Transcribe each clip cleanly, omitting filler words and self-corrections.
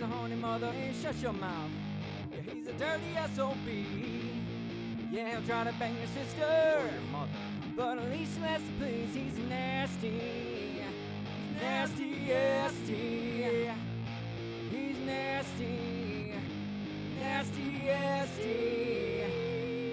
a horny mother, hey, shut your mouth. Yeah, he's a dirty S.O.B. Yeah, he'll try to bang your sister or your mother, but at least let's please, he's nasty. He's nasty, nasty. He's nasty. Nasty, nasty.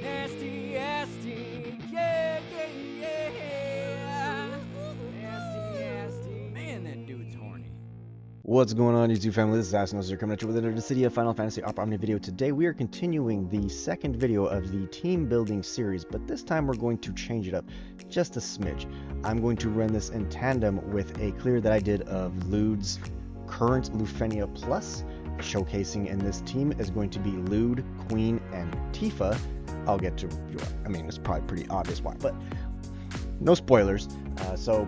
Nasty, nasty. Yeah, yeah, yeah. Nasty, nasty. Man, that dude's horny. What's going on, YouTube family? This is Astinosis. You're coming at you with another Dissidia Final Fantasy Opera Omnia video. Today we are continuing the second video of the team building series, but this time we're going to change it up just a smidge. I'm going to run this in tandem with a clear that I did of Llyud's current Lufenia Plus. Showcasing in this team is going to be Llyud, Queen, and Tifa. I'll get to, I mean, it's probably pretty obvious why, but no spoilers. So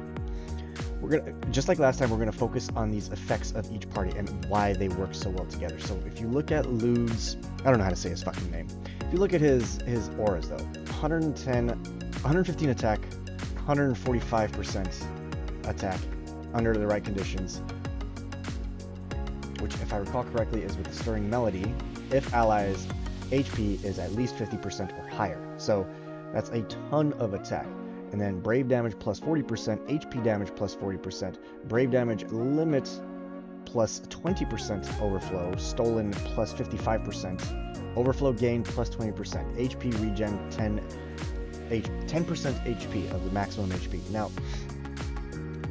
we're gonna, just like last time, we're gonna focus on these effects of each party and why they work so well together. So if you look at Llyud's, I don't know how to say his fucking name. If you look at his auras though, 115 attack, 145% attack under the right conditions, which if I recall correctly is with the Stirring Melody, if allies HP is at least 50% or higher. So that's a ton of attack. And then Brave damage plus 40%, HP damage plus 40%, Brave damage limit plus 20% overflow, Stolen plus 55%, Overflow gain plus 20%, HP regen 10% HP of the maximum HP. Now,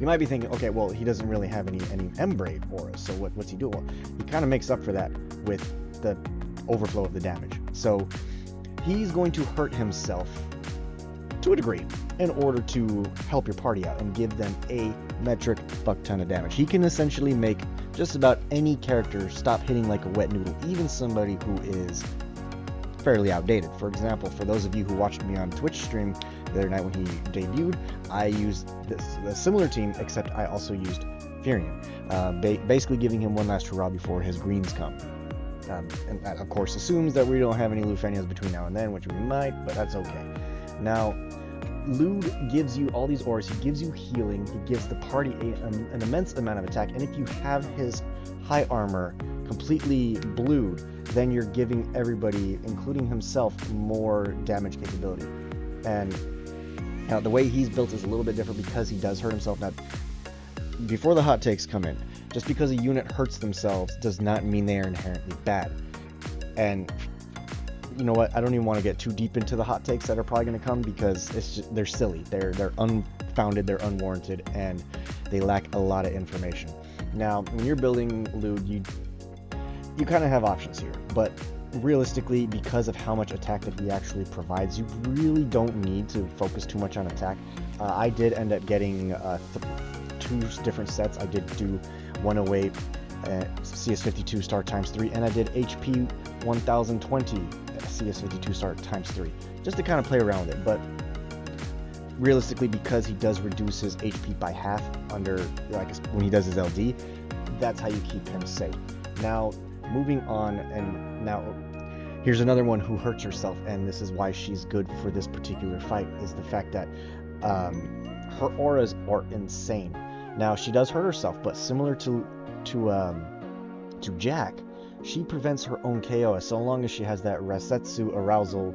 you might be thinking, okay, well, he doesn't really have any M-Brave auras, so what's he doing? Well, he kind of makes up for that with the overflow of the damage. So he's going to hurt himself to a degree in order to help your party out and give them a metric fuck ton of damage. He can essentially make just about any character stop hitting like a wet noodle, even somebody who is fairly outdated. For example, for those of you who watched me on Twitch stream the other night when he debuted, I used a similar team, except I also used Furion, basically giving him one last hurrah before his greens come. And that of course assumes that we don't have any Lufenias between now and then, which we might, but that's okay. Now, Llyud gives you all these auras, he gives you healing, he gives the party an immense amount of attack, and if you have his high armor completely blued, then you're giving everybody, including himself, more damage capability. And now the way he's built is a little bit different because he does hurt himself. Now, before the hot takes come in, just because a unit hurts themselves does not mean they are inherently bad. And you know what, I don't even want to get too deep into the hot takes that are probably going to come, because it's just, they're silly, they're unfounded, they're unwarranted, and they lack a lot of information. Now, when you're building Llyud, you kind of have options here, but realistically, because of how much attack that he actually provides, you really don't need to focus too much on attack. I did end up getting two different sets. I did do 108 CS52 star times 3, and I did HP 1020 CS52 star times 3, just to kind of play around with it. But realistically, because he does reduce his HP by half under, like, when he does his LD, that's how you keep him safe. Now, moving on, and now here's another one who hurts herself, and this is why she's good for this particular fight, is the fact that her auras are insane. Now, she does hurt herself, but similar to Jack, she prevents her own KO so long as she has that Rasetsu arousal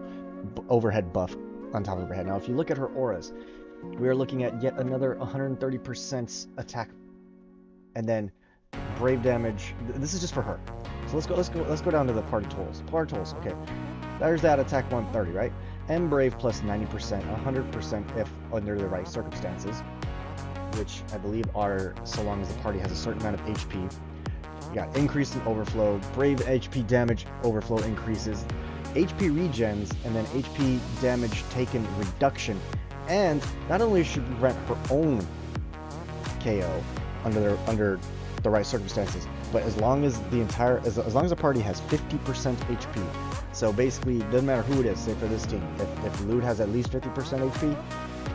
overhead buff on top of her head. Now, if you look at her auras, we are looking at yet another 130% attack, and then Brave damage. This is just for her. So let's go down to the party totals. Okay, there's that attack 130, right? M Brave plus 90%, 100% if under the right circumstances, which I believe are so long as the party has a certain amount of HP. You got increase in overflow, Brave HP damage overflow increases, HP regens, and then HP damage taken reduction. And not only should she prevent her own KO under the right circumstances, but as long as as long as the party has 50% HP. So basically, it doesn't matter who it is. Say for this team, if Llyud has at least 50% HP,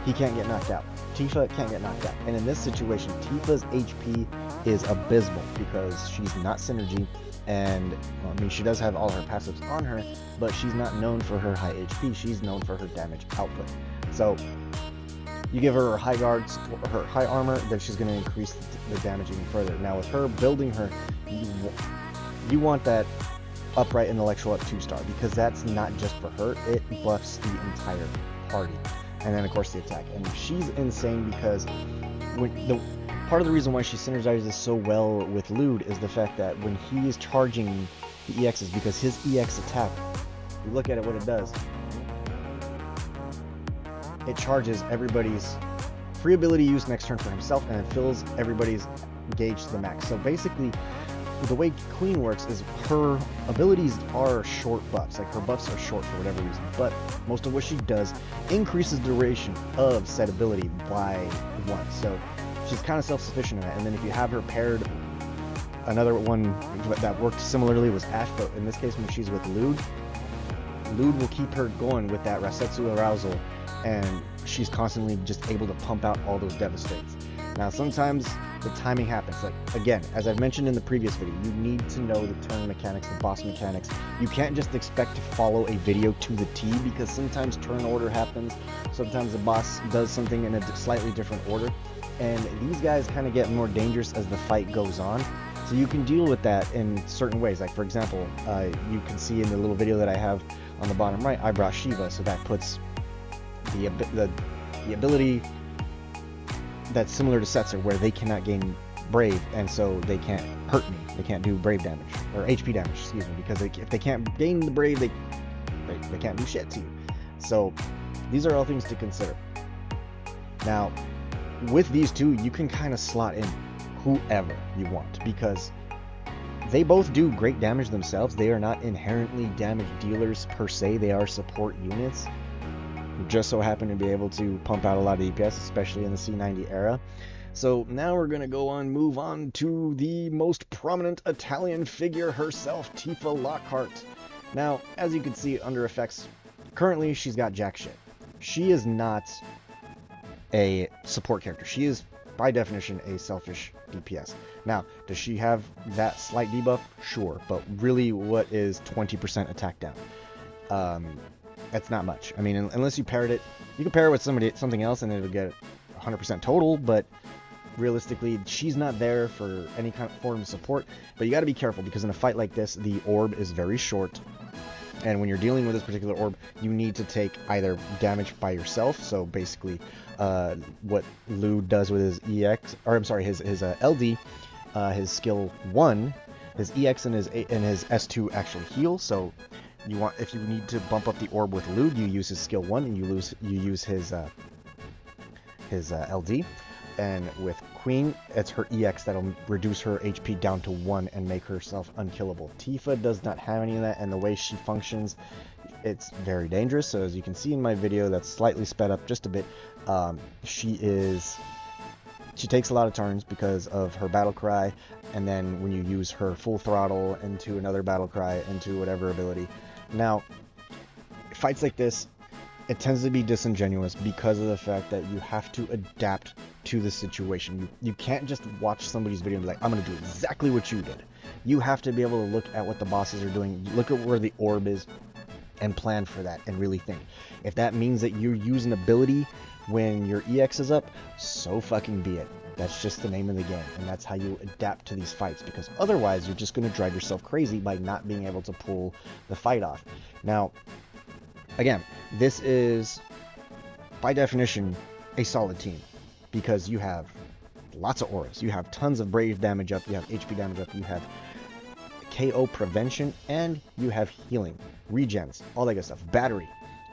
he can't get knocked out. Tifa can't get knocked out. And in this situation, Tifa's HP is abysmal because she's not synergy, and well, I mean, she does have all her passives on her, but she's not known for her high HP. She's known for her damage output. So you give her high guards, her high armor, then she's going to increase the damage even further. Now with her building her, you want that upright intellectual at 2-star, because that's not just for her, it buffs the entire party. And then of course the attack. And she's insane because part of the reason why she synergizes so well with Llyud is the fact that when he is charging the EXs, because his EX attack, you look at it, what it does, it charges everybody's free ability used next turn for himself, and it fills everybody's gauge to the max. So basically, the way Queen works is her abilities are short buffs, like her buffs are short for whatever reason, but most of what she does increases duration of said ability by 1. So she's kind of self-sufficient in that. And then if you have her paired, another one that worked similarly was Ash, but in this case when she's with Llyud will keep her going with that Rasetsu arousal, and she's constantly just able to pump out all those devastates. Now sometimes the timing happens, like again, as I've mentioned in the previous video, you need to know the turn mechanics, the boss mechanics. You can't just expect to follow a video to the T, because sometimes turn order happens, sometimes the boss does something in a slightly different order, and these guys kind of get more dangerous as the fight goes on. So you can deal with that in certain ways. Like for example, you can see in the little video that I have on the bottom right, I brought Shiva, so that puts the ability that's similar to Setzer, where they cannot gain Brave, and so they can't hurt me. They can't do Brave damage, or HP damage, excuse me, because if they can't gain the Brave, they can't do shit to you. So these are all things to consider. Now, with these two, you can kind of slot in whoever you want, because they both do great damage themselves. They are not inherently damage dealers per se. They are support units who just so happen to be able to pump out a lot of DPS, especially in the C90 era. So now we're going to move on to the most prominent Italian figure herself, Tifa Lockhart. Now, as you can see under effects, currently she's got jack shit. She is not a support character. She is, by definition, a selfish DPS. Now, does she have that slight debuff? Sure, but really, what is 20% attack down? That's not much. I mean, unless you paired it, you can pair it with something else and it'll get 100% total, but realistically, she's not there for any kind of form of support. But you got to be careful, because in a fight like this, the orb is very short, and when you're dealing with this particular orb, you need to take either damage by yourself, so basically what Llyud does with his EX, or I'm sorry, his LD, his skill 1, his EX and his S2 actually heal. So you want, if you need to bump up the orb with Llyud, you use his skill 1 and you use his LD. And with Queen, it's her EX that'll reduce her HP down to 1 and make herself unkillable. Tifa does not have any of that, and the way she functions, it's very dangerous. So as you can see in my video that's slightly sped up just a bit, she takes a lot of turns because of her battle cry, and then when you use her full throttle into another battle cry, into whatever ability. Now, fights like this, it tends to be disingenuous because of the fact that you have to adapt to the situation. You can't just watch somebody's video and be like, I'm going to do exactly what you did. You have to be able to look at what the bosses are doing, look at where the orb is, and plan for that, and really think. If that means that you use an ability when your EX is up, so fucking be it. That's just the name of the game, and that's how you adapt to these fights, because otherwise you're just going to drive yourself crazy by not being able to pull the fight off. Now, again, this is, by definition, a solid team, because you have lots of auras, you have tons of Brave damage up, you have HP damage up, you have KO prevention, and you have healing, regens, all that good stuff, battery.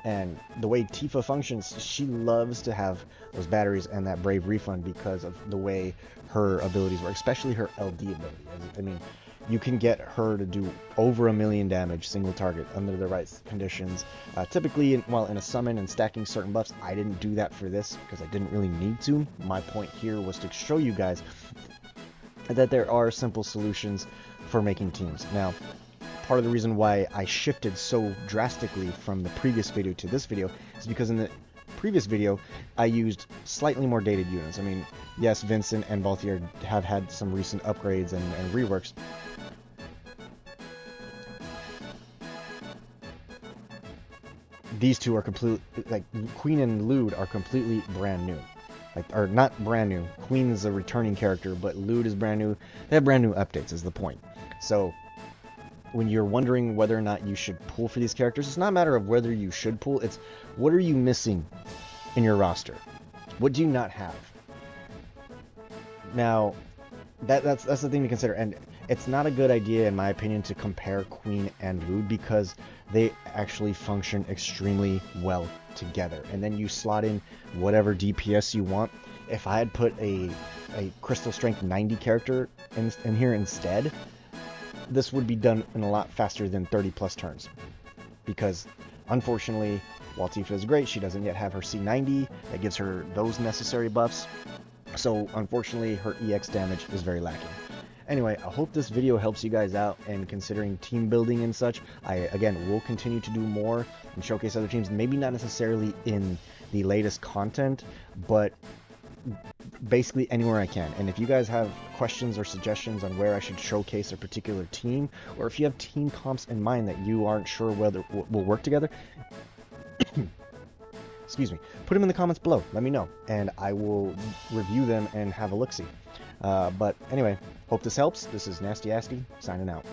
And the way Tifa functions, she loves to have those batteries and that Brave refund because of the way her abilities work, especially her LD ability. I mean, you can get her to do over 1 million damage single target under the right conditions. Typically, in a summon and stacking certain buffs, I didn't do that for this because I didn't really need to. My point here was to show you guys that there are simple solutions for making teams. Now, part of the reason why I shifted so drastically from the previous video to this video is because in the previous video I used slightly more dated units. I mean, yes, Vincent and Balthier have had some recent upgrades and reworks. These two are completely, like, Queen and Llyud are completely brand new. Or not brand new. Queen is a returning character, but Llyud is brand new. They have brand new updates is the point. So when you're wondering whether or not you should pull for these characters, it's not a matter of whether you should pull, it's what are you missing in your roster? What do you not have? Now, that's the thing to consider, and it's not a good idea, in my opinion, to compare Queen and Llyud because they actually function extremely well together. And then you slot in whatever DPS you want. If I had put a Crystal Strength 90 character in here instead, this would be done in a lot faster than 30 plus turns. Because, unfortunately, while Tifa is great, she doesn't yet have her C90 that gives her those necessary buffs. So, unfortunately, her EX damage is very lacking. Anyway, I hope this video helps you guys out in considering team building and such. I, again, will continue to do more and showcase other teams, maybe not necessarily in the latest content, but basically anywhere I can. And if you guys have questions or suggestions on where I should showcase a particular team, or if you have team comps in mind that you aren't sure whether will work together, excuse me, put them in the comments below. Let me know, and I will review them and have a look-see. But anyway, hope this helps. This is Nasty Asti, signing out.